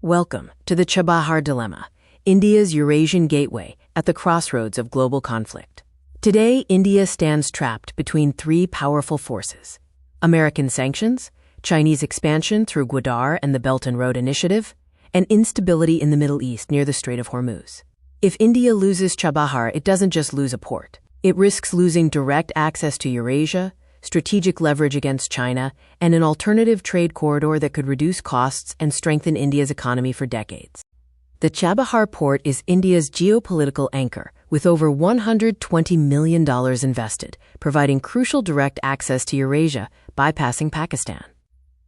Welcome to the Chabahar Dilemma, India's Eurasian gateway at the crossroads of global conflict. Today, India stands trapped between three powerful forces: American sanctions, Chinese expansion through Gwadar and the Belt and Road Initiative, and instability in the Middle East near the Strait of Hormuz. If India loses Chabahar, it doesn't just lose a port. It risks losing direct access to Eurasia, strategic leverage against China, and an alternative trade corridor that could reduce costs and strengthen India's economy for decades. The Chabahar Port is India's geopolitical anchor, with over $120 million invested, providing crucial direct access to Eurasia, bypassing Pakistan.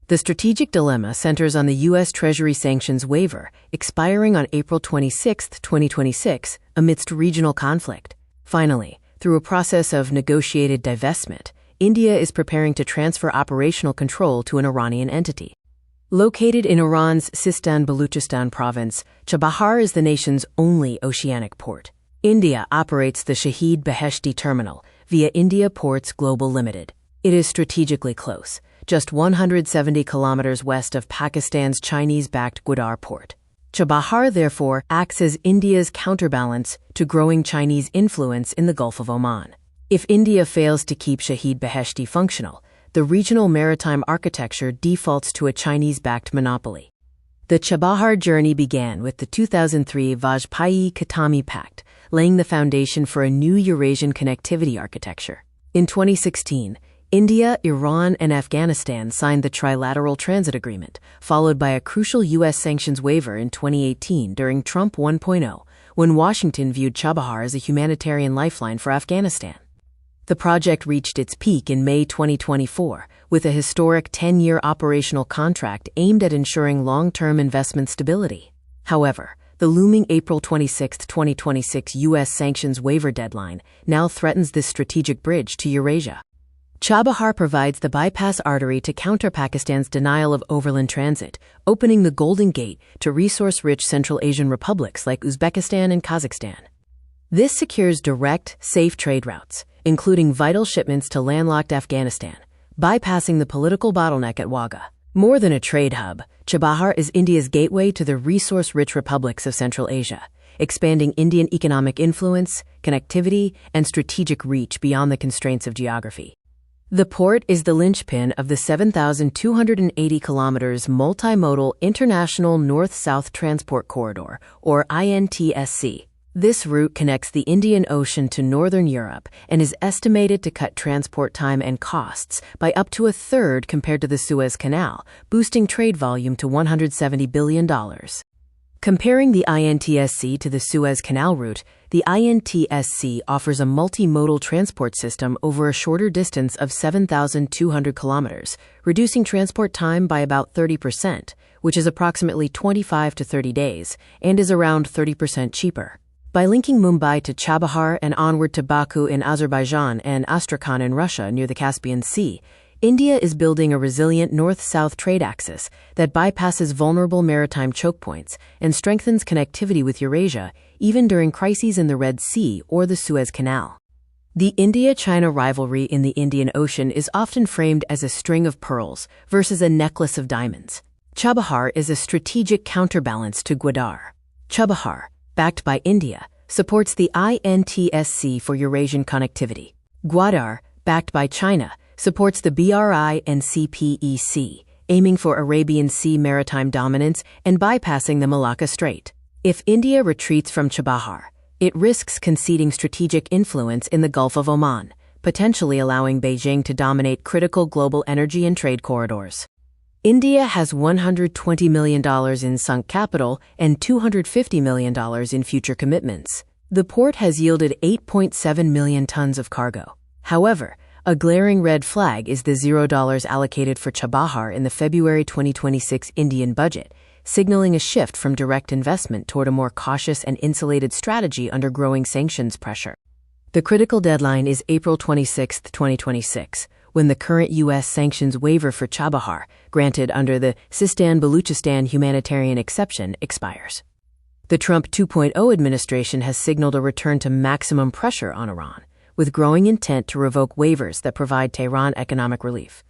The strategic dilemma centers on the U.S. Treasury sanctions waiver, expiring on April 26, 2026, amidst regional conflict. Finally, through a process of negotiated divestment, India is preparing to transfer operational control to an Iranian entity. Located in Iran's Sistan-Baluchistan province, Chabahar is the nation's only oceanic port. India operates the Shahid Beheshti terminal via India Ports Global Limited. It is strategically close, just 170 kilometers west of Pakistan's Chinese-backed Gwadar Port. Chabahar, therefore, acts as India's counterbalance to growing Chinese influence in the Gulf of Oman. If India fails to keep Shahid Beheshti functional, the regional maritime architecture defaults to a Chinese-backed monopoly. The Chabahar journey began with the 2003 Vajpayee-Khatami Pact, laying the foundation for a new Eurasian connectivity architecture. In 2016, India, Iran, and Afghanistan signed the Trilateral Transit Agreement, followed by a crucial U.S. sanctions waiver in 2018 during Trump 1.0, when Washington viewed Chabahar as a humanitarian lifeline for Afghanistan. The project reached its peak in May 2024, with a historic 10-year operational contract aimed at ensuring long-term investment stability. However, the looming April 26, 2026 U.S. sanctions waiver deadline now threatens this strategic bridge to Eurasia. Chabahar provides the bypass artery to counter Pakistan's denial of overland transit, opening the Golden Gate to resource-rich Central Asian republics like Uzbekistan and Kazakhstan. This secures direct, safe trade routes, including vital shipments to landlocked Afghanistan, bypassing the political bottleneck at Wagah. More than a trade hub, Chabahar is India's gateway to the resource-rich republics of Central Asia, expanding Indian economic influence, connectivity, and strategic reach beyond the constraints of geography. The port is the linchpin of the 7,280 kilometers multimodal International North-South Transport Corridor, or INTSC. This route connects the Indian Ocean to northern Europe and is estimated to cut transport time and costs by up to a third compared to the Suez Canal, boosting trade volume to $170 billion. Comparing the INTSC to the Suez Canal route, the INTSC offers a multimodal transport system over a shorter distance of 7,200 kilometers, reducing transport time by about 30%, which is approximately 25 to 30 days, and is around 30% cheaper. By linking Mumbai to Chabahar and onward to Baku in Azerbaijan and Astrakhan in Russia near the Caspian Sea, India is building a resilient north-south trade axis that bypasses vulnerable maritime choke points and strengthens connectivity with Eurasia, even during crises in the Red Sea or the Suez Canal. The India-China rivalry in the Indian Ocean is often framed as a string of pearls versus a necklace of diamonds. Chabahar is a strategic counterbalance to Gwadar. Chabahar, backed by India, supports the INTSC for Eurasian connectivity. Gwadar, backed by China, supports the BRI and CPEC, aiming for Arabian Sea maritime dominance and bypassing the Malacca Strait. If India retreats from Chabahar, it risks conceding strategic influence in the Gulf of Oman, potentially allowing Beijing to dominate critical global energy and trade corridors. India has $120 million in sunk capital and $250 million in future commitments. The port has yielded 8.7 million tons of cargo. However, a glaring red flag is the $0 allocated for Chabahar in the February 2026 Indian budget, signaling a shift from direct investment toward a more cautious and insulated strategy under growing sanctions pressure. The critical deadline is April 26, 2026. When the current U.S. sanctions waiver for Chabahar, granted under the Sistan-Baluchistan humanitarian exception, expires. The Trump 2.0 administration has signaled a return to maximum pressure on Iran, with growing intent to revoke waivers that provide Tehran economic relief.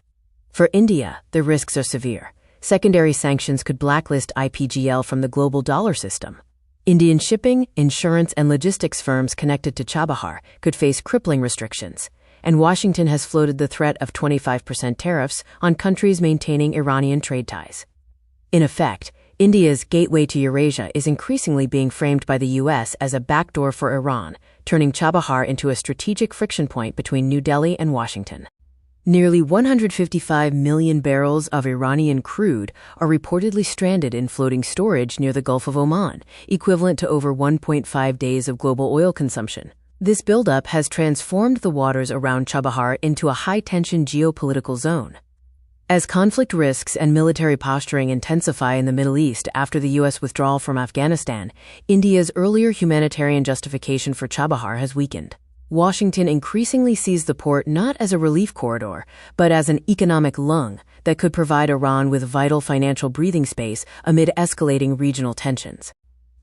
For India, the risks are severe. Secondary sanctions could blacklist IPGL from the global dollar system. Indian shipping, insurance, and logistics firms connected to Chabahar could face crippling restrictions, and Washington has floated the threat of 25% tariffs on countries maintaining Iranian trade ties. In effect, India's gateway to Eurasia is increasingly being framed by the U.S. as a backdoor for Iran, turning Chabahar into a strategic friction point between New Delhi and Washington. Nearly 155 million barrels of Iranian crude are reportedly stranded in floating storage near the Gulf of Oman, equivalent to over 1.5 days of global oil consumption. This buildup has transformed the waters around Chabahar into a high-tension geopolitical zone. As conflict risks and military posturing intensify in the Middle East after the U.S. withdrawal from Afghanistan, India's earlier humanitarian justification for Chabahar has weakened. Washington increasingly sees the port not as a relief corridor, but as an economic lung that could provide Iran with vital financial breathing space amid escalating regional tensions.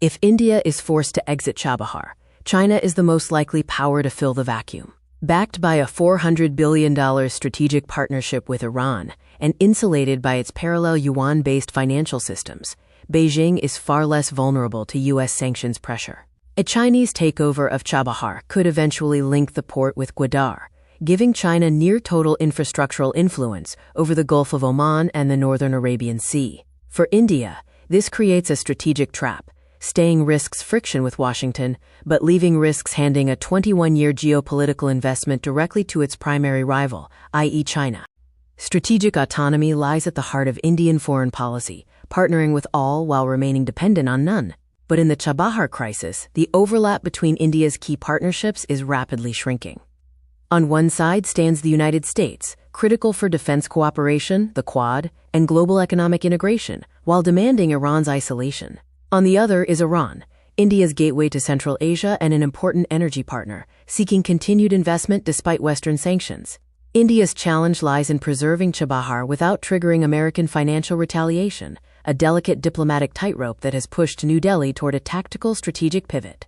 If India is forced to exit Chabahar, China is the most likely power to fill the vacuum. Backed by a $400 billion strategic partnership with Iran and insulated by its parallel yuan-based financial systems, Beijing is far less vulnerable to U.S. sanctions pressure. A Chinese takeover of Chabahar could eventually link the port with Gwadar, giving China near-total infrastructural influence over the Gulf of Oman and the North Arabian Sea. For India, this creates a strategic trap, staying risks friction with Washington, but leaving risks handing a 21-year geopolitical investment directly to its primary rival, i.e. China. Strategic autonomy lies at the heart of Indian foreign policy, partnering with all while remaining dependent on none. But in the Chabahar crisis, the overlap between India's key partnerships is rapidly shrinking. On one side stands the United States, critical for defense cooperation, the Quad, and global economic integration, while demanding Iran's isolation. On the other is Iran, India's gateway to Central Asia and an important energy partner, seeking continued investment despite Western sanctions. India's challenge lies in preserving Chabahar without triggering American financial retaliation, a delicate diplomatic tightrope that has pushed New Delhi toward a tactical strategic pivot.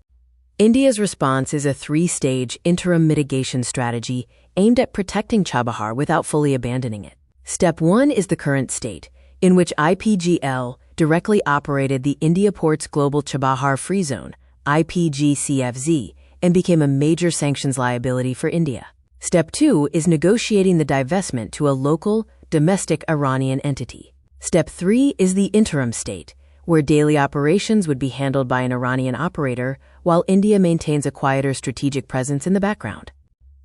India's response is a three-stage interim mitigation strategy aimed at protecting Chabahar without fully abandoning it. Step 1 is the current state, in which IPGL directly operated the India Ports Global Chabahar Free Zone, IPGCFZ, and became a major sanctions liability for India. Step 2 is negotiating the divestment to a local, domestic Iranian entity. Step 3 is the interim state, where daily operations would be handled by an Iranian operator, while India maintains a quieter strategic presence in the background.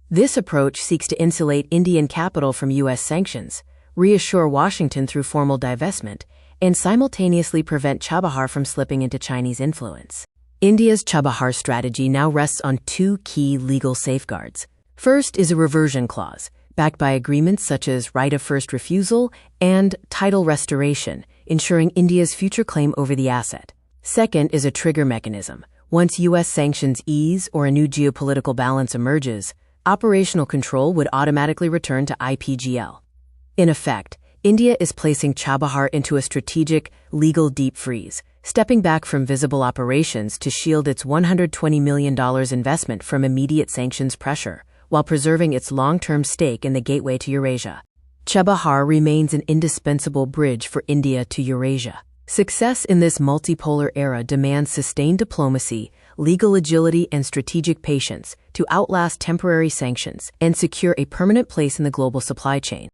This approach seeks to insulate Indian capital from U.S. sanctions, reassure Washington through formal divestment, and simultaneously prevent Chabahar from slipping into Chinese influence. India's Chabahar strategy now rests on two key legal safeguards. First is a reversion clause, backed by agreements such as right of first refusal and title restoration, ensuring India's future claim over the asset. Second is a trigger mechanism. Once U.S. sanctions ease or a new geopolitical balance emerges, operational control would automatically return to IPGL. In effect, India is placing Chabahar into a strategic, legal deep freeze, stepping back from visible operations to shield its $120 million investment from immediate sanctions pressure, while preserving its long-term stake in the gateway to Eurasia. Chabahar remains an indispensable bridge for India to Eurasia. Success in this multipolar era demands sustained diplomacy, legal agility, and strategic patience to outlast temporary sanctions and secure a permanent place in the global supply chain.